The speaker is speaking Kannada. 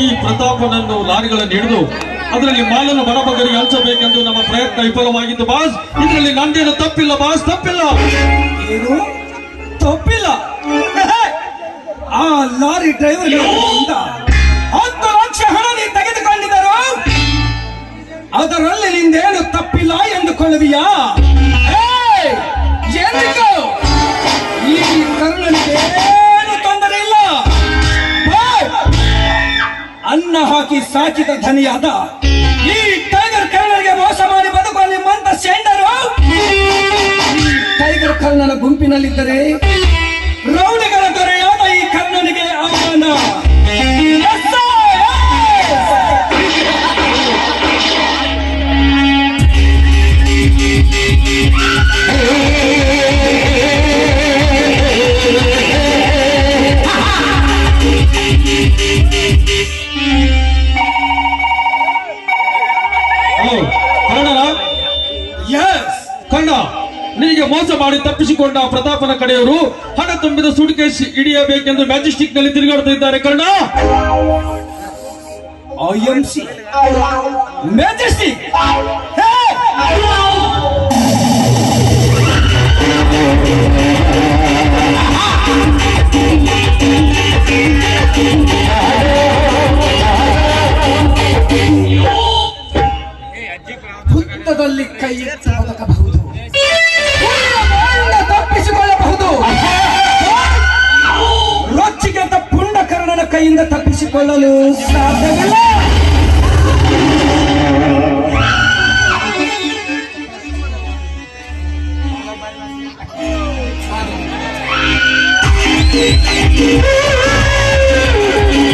ಈ ಪ್ರತಾಪನನ್ನು ಲಾರಿಗಳನ್ನು ಹಿಡಿದು ಅದರಲ್ಲಿ ಮಾಲನ್ನು ಬಡಬಗರಿಗೆ ಹಂಚಬೇಕೆಂದು ನಮ್ಮ ಪ್ರಯತ್ನ ವಿಫಲವಾಗಿದ್ದು ಬಾಸ್. ಇದರಲ್ಲಿ ನಂದೇನು ತಪ್ಪಿಲ್ಲ ಬಾಸ್, ತಪ್ಪಿಲ್ಲ. ಏನು ತಪ್ಪಿಲ್ಲ? ಆ ಲಾರಿ ಡ್ರೈವರ್ 10 ಲಕ್ಷ ಹಣ ನೀನು ತೆಗೆದುಕೊಂಡಿದ್ದರು, ಅದರಲ್ಲಿ ನಿಂದೇನು ತಪ್ಪಿಲ್ಲ ಎಂದುಕೊಳ್ಳುವಿಯಾ? ಈ ಕರ್ಣನಿಗೆ ಏನು ತೊಂದರೆ ಇಲ್ಲ. ಅನ್ನ ಹಾಕಿ ಸಾಕಿದ ಧನಿಯಾದ ಈ ಟೈಗರ್ ಕರ್ಣನಿಗೆ ಮೋಸ ಮಾಡಿ ಬದುಕುವ ನಿಮ್ಮಂತ ಸೆಂಡರು ಈ ಟೈಗರ್ ಕರ್ಣನ ಗುಂಪಿನಲ್ಲಿದ್ದರೆ ರೌಡಿಗಳ ದೊರೆಯಾದ ಈ ಕರ್ಣನಿಗೆ ಅವಮಾನ. ನಿನಗೆ ಮೋಸ ಮಾಡಿ ತಪ್ಪಿಸಿಕೊಂಡ ಪ್ರತಾಪನ ಕಡೆಯವರು ಹಣ ತುಂಬಿದ ಸೂಟ್ಕೇಸ್ ಹಿಡಿಯಬೇಕೆಂದು ಮ್ಯಾಜಿಸ್ಟಿಕ್ ನಲ್ಲಿ ತಿರುಗಾಡ್ತಾ ಇದ್ದಾರೆ ಕರ್ಣ. IMC ಮ್ಯಾಜಿಸ್ಟಿಕ್ ಹುತ್ತದಲ್ಲಿ ಕೈ ಎತ್ತಿ ಬದುಕಬಹುದು, ತಪ್ಪಿಸಿಕೊಳ್ಳಬಹುದು. ರೊಚ್ಚಿಗೆದ್ದ ಪುಂಡಕರ್ಣನ ಕೈಯಿಂದ ತಪ್ಪಿಸಿಕೊಳ್ಳಲು ಸಾಧ್ಯವಿಲ್ಲ.